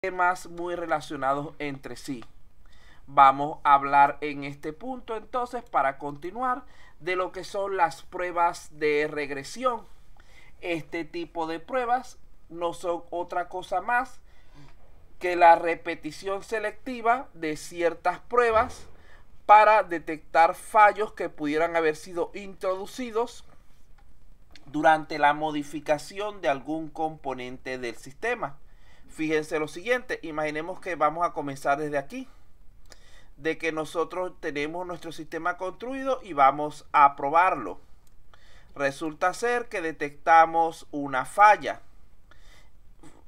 temas muy relacionados entre sí. Vamos a hablar en este punto entonces, para continuar, de lo que son las pruebas de regresión. Este tipo de pruebas no son otra cosa más que la repetición selectiva de ciertas pruebas para detectar fallos que pudieran haber sido introducidos durante la modificación de algún componente del sistema. Fíjense lo siguiente, imaginemos que vamos a comenzar desde aquí, de que nosotros tenemos nuestro sistema construido y vamos a probarlo. Resulta ser que detectamos una falla.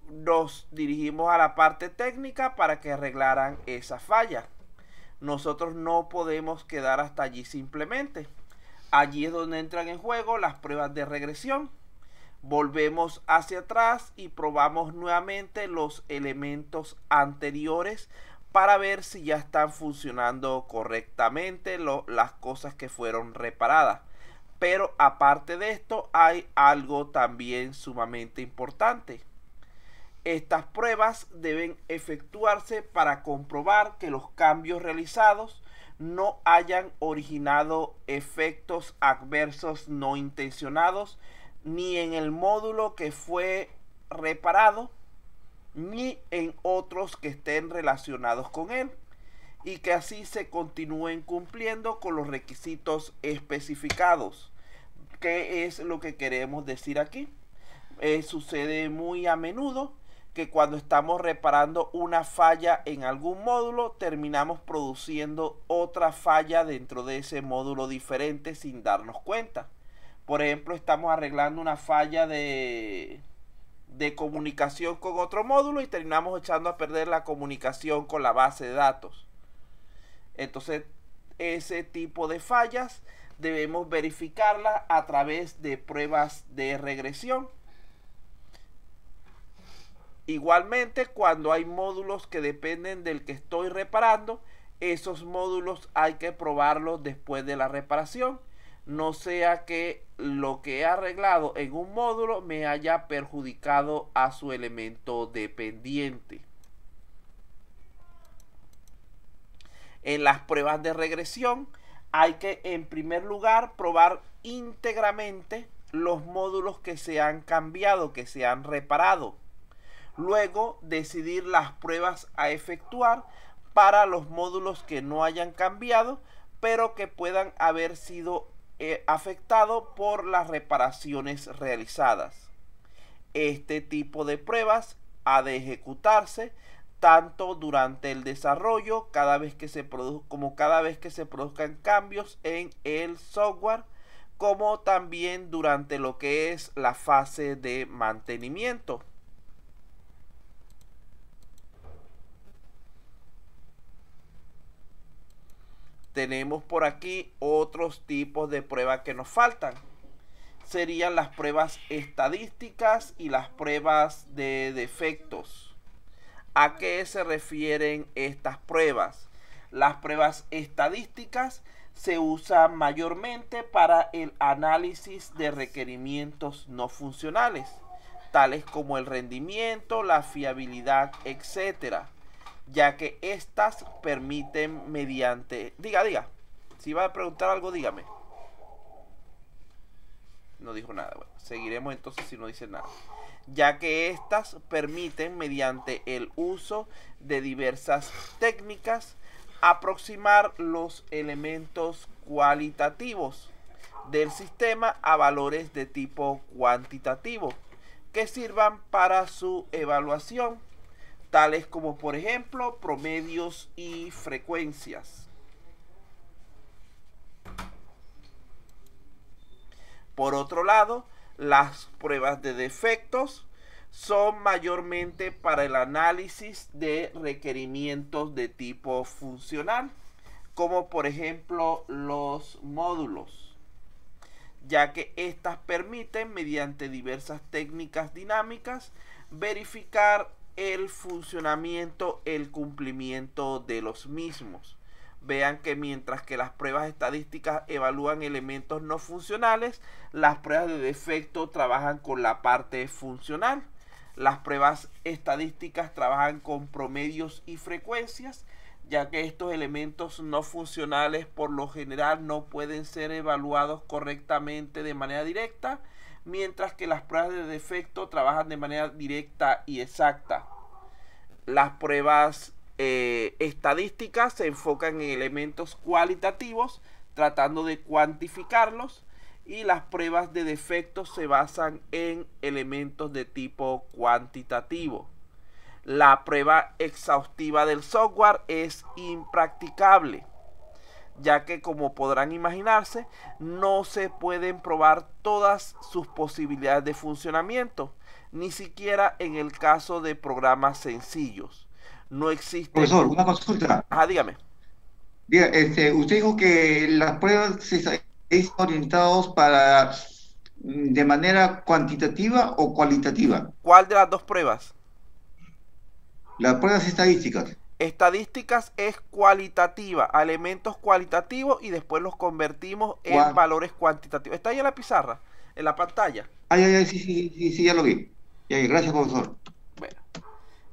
Nos dirigimos a la parte técnica para que arreglaran esa falla. Nosotros no podemos quedar hasta allí simplemente. Allí es donde entran en juego las pruebas de regresión. Volvemos hacia atrás y probamos nuevamente los elementos anteriores para ver si ya están funcionando correctamente las cosas que fueron reparadas. Pero aparte de esto, hay algo también sumamente importante. Estas pruebas deben efectuarse para comprobar que los cambios realizados no hayan originado efectos adversos no intencionados ni en el módulo que fue reparado, ni en otros que estén relacionados con él, y que así se continúen cumpliendo con los requisitos especificados. ¿Qué es lo que queremos decir aquí? Sucede muy a menudo que cuando estamos reparando una falla en algún módulo, terminamos produciendo otra falla dentro de ese módulo diferente sin darnos cuenta. Por ejemplo, estamos arreglando una falla de comunicación con otro módulo y terminamos echando a perder la comunicación con la base de datos. Entonces, ese tipo de fallas debemos verificarlas a través de pruebas de regresión. Igualmente, cuando hay módulos que dependen del que estoy reparando, esos módulos hay que probarlos después de la reparación. No sea que lo que he arreglado en un módulo me haya perjudicado a su elemento dependiente. En las pruebas de regresión hay que, en primer lugar, probar íntegramente los módulos que se han cambiado, que se han reparado. Luego, decidir las pruebas a efectuar para los módulos que no hayan cambiado, pero que puedan haber sido afectados por las reparaciones realizadas. Este tipo de pruebas ha de ejecutarse tanto durante el desarrollo, como cada vez que se produzcan cambios en el software, como también durante lo que es la fase de mantenimiento. Tenemos por aquí otros tipos de pruebas que nos faltan. Serían las pruebas estadísticas y las pruebas de defectos. ¿A qué se refieren estas pruebas? Las pruebas estadísticas se usan mayormente para el análisis de requerimientos no funcionales, tales como el rendimiento, la fiabilidad, etc., ya que estas permiten mediante... Diga. Si va a preguntar algo, dígame. No dijo nada. Bueno, seguiremos entonces si no dice nada. Ya que estas permiten, mediante el uso de diversas técnicas, aproximar los elementos cualitativos del sistema a valores de tipo cuantitativo que sirvan para su evaluación, tales como, por ejemplo, promedios y frecuencias. Por otro lado, las pruebas de defectos son mayormente para el análisis de requerimientos de tipo funcional, como por ejemplo los módulos, ya que estas permiten, mediante diversas técnicas dinámicas, verificar el funcionamiento, el cumplimiento de los mismos. Vean que mientras que las pruebas estadísticas evalúan elementos no funcionales, las pruebas de defecto trabajan con la parte funcional. Las pruebas estadísticas trabajan con promedios y frecuencias, ya que estos elementos no funcionales por lo general no pueden ser evaluados correctamente de manera directa, mientras que las pruebas de defecto trabajan de manera directa y exacta. Las pruebas estadísticas se enfocan en elementos cualitativos, tratando de cuantificarlos, y las pruebas de defectos se basan en elementos de tipo cuantitativo. La prueba exhaustiva del software es impracticable, ya que, como podrán imaginarse, no se pueden probar todas sus posibilidades de funcionamiento, ni siquiera en el caso de programas sencillos. No existe... Profesor, una consulta. Ah, dígame. Diga, usted dijo que las pruebas están orientadas para de manera cuantitativa o cualitativa. ¿Cuál de las dos pruebas? Las pruebas estadísticas. Estadísticas es cualitativa, a elementos cualitativos, y después los convertimos en Cuan- valores cuantitativos. Está ahí en la pizarra, en la pantalla. Ay, ay, ay, sí, sí, sí, sí, ya lo vi. Ya, ya, gracias, profesor. Bueno,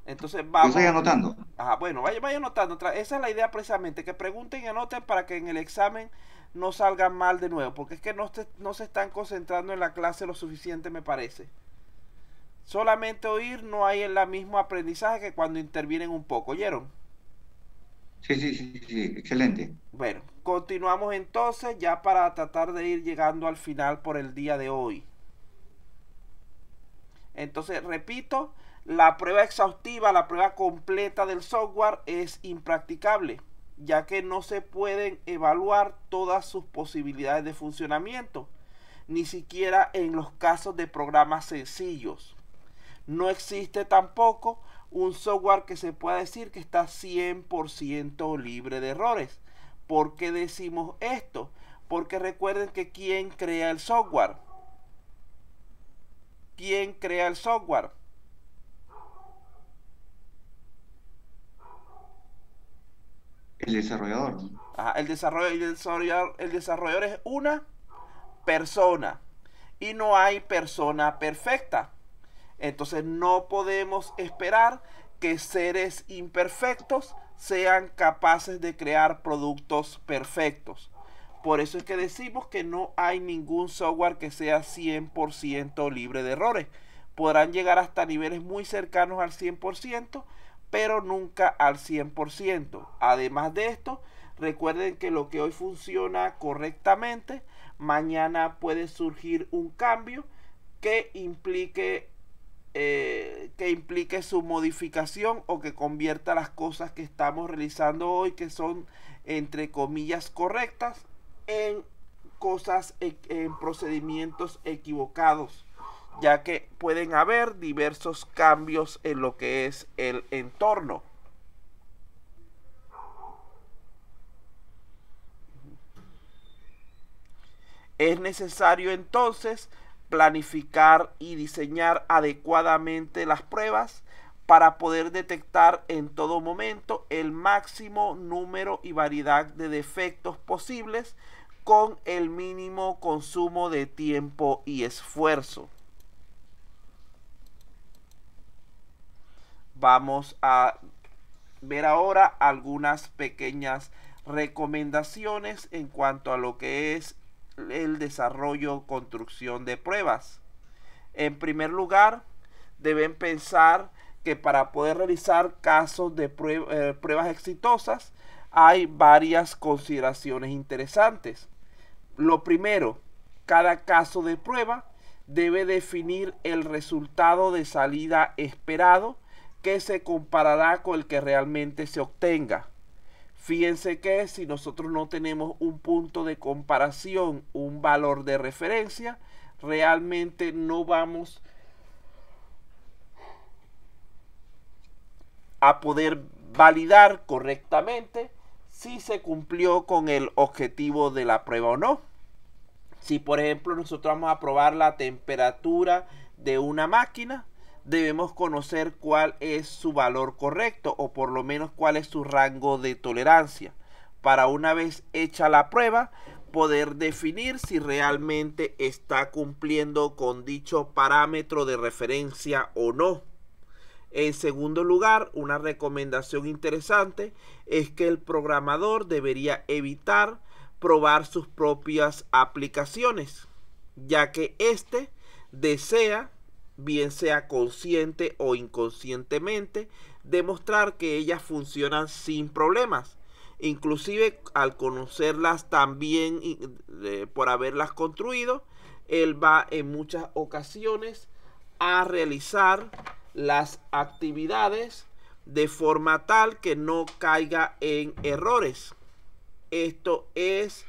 entonces Lo estoy vamos. anotando. Ajá, bueno, vaya anotando. Esa es la idea precisamente, que pregunten y anoten para que en el examen no salgan mal de nuevo, porque es que no se están concentrando en la clase lo suficiente, me parece. Solamente oír, no hay el mismo aprendizaje que cuando intervienen un poco, ¿oyeron? Sí, sí, sí, sí, excelente. Bueno, continuamos entonces ya para tratar de ir llegando al final por el día de hoy. Entonces, repito, la prueba exhaustiva, la prueba completa del software es impracticable, ya que no se pueden evaluar todas sus posibilidades de funcionamiento, ni siquiera en los casos de programas sencillos. No existe tampoco un software que se pueda decir que está 100% libre de errores. ¿Por qué decimos esto? Porque recuerden que ¿quién crea el software? ¿Quién crea el software? El desarrollador. Ajá, el desarrollador es una persona, y no hay persona perfecta. Entonces no podemos esperar que seres imperfectos sean capaces de crear productos perfectos. Por eso es que decimos que no hay ningún software que sea 100% libre de errores. Podrán llegar hasta niveles muy cercanos al 100%, pero nunca al 100%. Además de esto, recuerden que lo que hoy funciona correctamente, mañana puede surgir un cambio que implique su modificación, o que convierta las cosas que estamos realizando hoy, que son entre comillas correctas, en cosas, en procedimientos equivocados, ya que pueden haber diversos cambios en lo que es el entorno. Es necesario entonces planificar y diseñar adecuadamente las pruebas para poder detectar en todo momento el máximo número y variedad de defectos posibles con el mínimo consumo de tiempo y esfuerzo. Vamos a ver ahora algunas pequeñas recomendaciones en cuanto a lo que es el desarrollo, construcción de pruebas. En primer lugar, deben pensar que para poder realizar casos de pruebas exitosas hay varias consideraciones interesantes. Lo primero, cada caso de prueba debe definir el resultado de salida esperado, que se comparará con el que realmente se obtenga. Fíjense que si nosotros no tenemos un punto de comparación, un valor de referencia, realmente no vamos a poder validar correctamente si se cumplió con el objetivo de la prueba o no. Si por ejemplo nosotros vamos a probar la temperatura de una máquina, debemos conocer cuál es su valor correcto, o por lo menos cuál es su rango de tolerancia, para una vez hecha la prueba poder definir si realmente está cumpliendo con dicho parámetro de referencia o no. En segundo lugar, una recomendación interesante es que el programador debería evitar probar sus propias aplicaciones, ya que éste desea, bien sea consciente o inconscientemente, demostrar que ellas funcionan sin problemas. Inclusive al conocerlas también por haberlas construido, él va en muchas ocasiones a realizar las actividades de forma tal que no caiga en errores. Esto es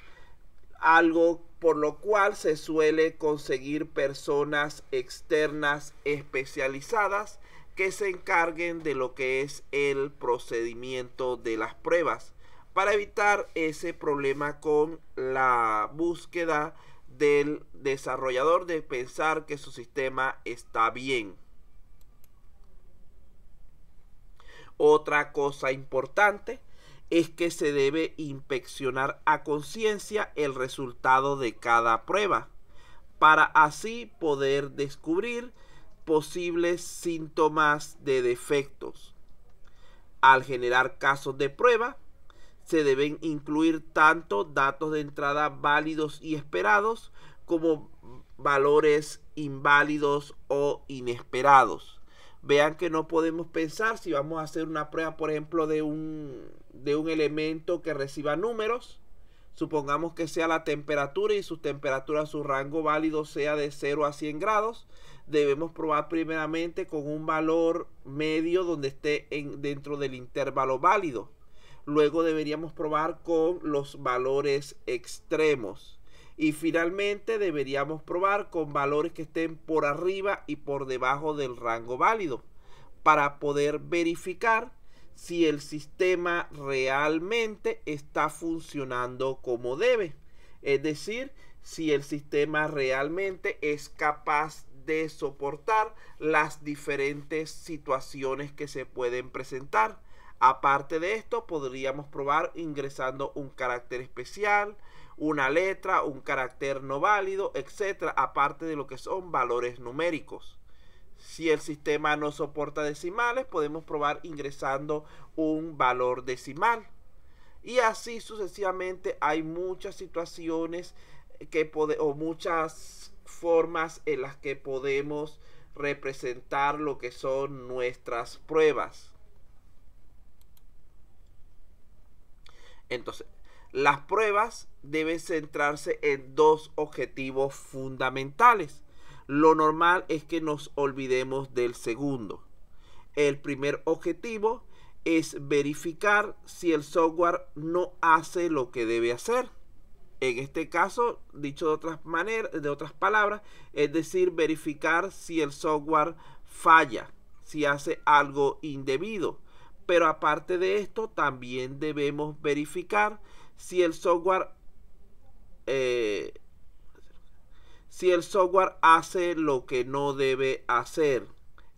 algo por lo cual se suele conseguir personas externas especializadas que se encarguen de lo que es el procedimiento de las pruebas, para evitar ese problema con la búsqueda del desarrollador de pensar que su sistema está bien. Otra cosa importante es que se debe inspeccionar a conciencia el resultado de cada prueba, para así poder descubrir posibles síntomas de defectos. Al generar casos de prueba, se deben incluir tanto datos de entrada válidos y esperados como valores inválidos o inesperados. Vean que no podemos pensar si vamos a hacer una prueba, por ejemplo, de un elemento que reciba números. Supongamos que sea la temperatura y su temperatura, su rango válido sea de 0 a 100 grados. Debemos probar primeramente con un valor medio donde esté dentro del intervalo válido. Luego deberíamos probar con los valores extremos. Y finalmente deberíamos probar con valores que estén por arriba y por debajo del rango válido, para poder verificar si el sistema realmente está funcionando como debe. Es decir, si el sistema realmente es capaz de soportar las diferentes situaciones que se pueden presentar. Aparte de esto, podríamos probar ingresando un carácter especial, una letra, un carácter no válido, etcétera, aparte de lo que son valores numéricos. Si el sistema no soporta decimales, podemos probar ingresando un valor decimal. Y así sucesivamente hay muchas situaciones o muchas formas en las que podemos representar lo que son nuestras pruebas. Entonces, las pruebas deben centrarse en dos objetivos fundamentales. Lo normal es que nos olvidemos del segundo. El primer objetivo es verificar si el software no hace lo que debe hacer. En este caso, dicho de otras palabras, es decir, verificar si el software falla, si hace algo indebido. Pero aparte de esto, también debemos verificar si el software hace lo que no debe hacer.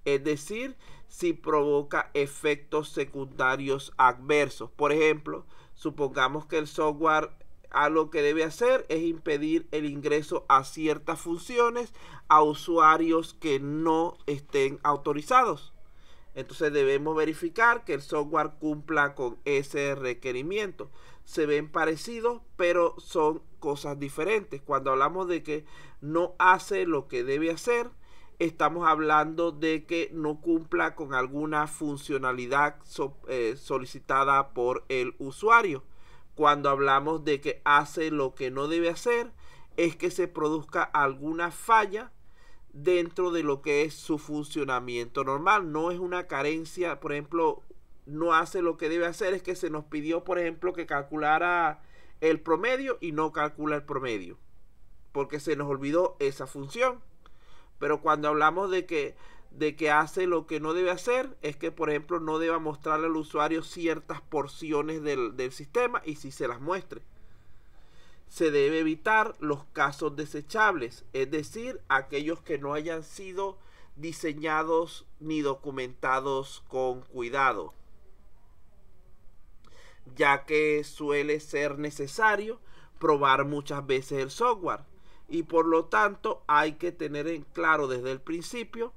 Es decir, si provoca efectos secundarios adversos. Por ejemplo, supongamos que el software lo que debe hacer es impedir el ingreso a ciertas funciones a usuarios que no estén autorizados. Entonces debemos verificar que el software cumpla con ese requerimiento. Se ven parecidos, pero son cosas diferentes. Cuando hablamos de que no hace lo que debe hacer, estamos hablando de que no cumpla con alguna funcionalidad solicitada por el usuario. Cuando hablamos de que hace lo que no debe hacer, es que se produzca alguna falla dentro de lo que es su funcionamiento normal. No es una carencia, por ejemplo, no hace lo que debe hacer, es que se nos pidió, por ejemplo, que calculara el promedio y no calcula el promedio, porque se nos olvidó esa función. Pero cuando hablamos de que hace lo que no debe hacer, es que, por ejemplo, no deba mostrarle al usuario ciertas porciones del sistema, y si se las muestre. Se debe evitar los casos desechables, es decir, aquellos que no hayan sido diseñados ni documentados con cuidado, ya que suele ser necesario probar muchas veces el software, y por lo tanto hay que tener en claro desde el principio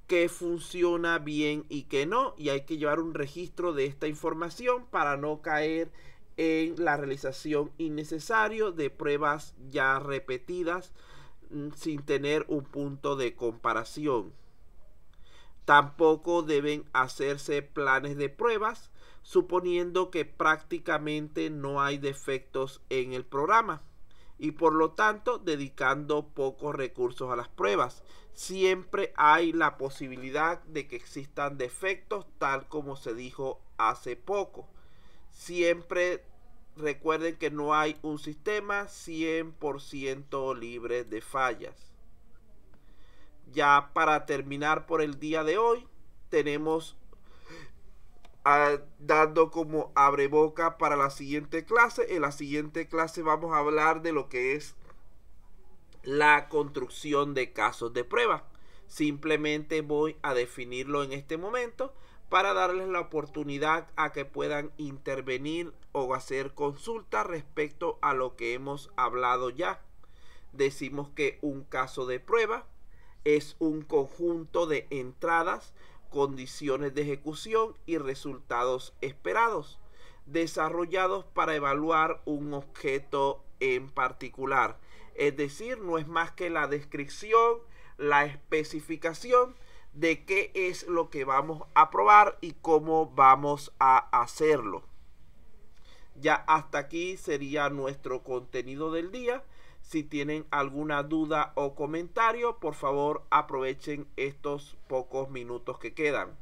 qué funciona bien y qué no, y hay que llevar un registro de esta información para no caer en la realización innecesaria de pruebas ya repetidas sin tener un punto de comparación. Tampoco deben hacerse planes de pruebas suponiendo que prácticamente no hay defectos en el programa y por lo tanto dedicando pocos recursos a las pruebas. Siempre hay la posibilidad de que existan defectos, tal como se dijo hace poco. Siempre recuerden que no hay un sistema 100% libre de fallas. Ya para terminar por el día de hoy, tenemos dando como abreboca para la siguiente clase. En la siguiente clase vamos a hablar de lo que es la construcción de casos de prueba. Simplemente voy a definirlo en este momento para darles la oportunidad a que puedan intervenir o hacer consultas respecto a lo que hemos hablado ya. Decimos que un caso de prueba es un conjunto de entradas, condiciones de ejecución y resultados esperados, desarrollados para evaluar un objeto en particular. Es decir, no es más que la descripción, la especificación de qué es lo que vamos a probar y cómo vamos a hacerlo. Ya hasta aquí sería nuestro contenido del día. Si tienen alguna duda o comentario, por favor aprovechen estos pocos minutos que quedan.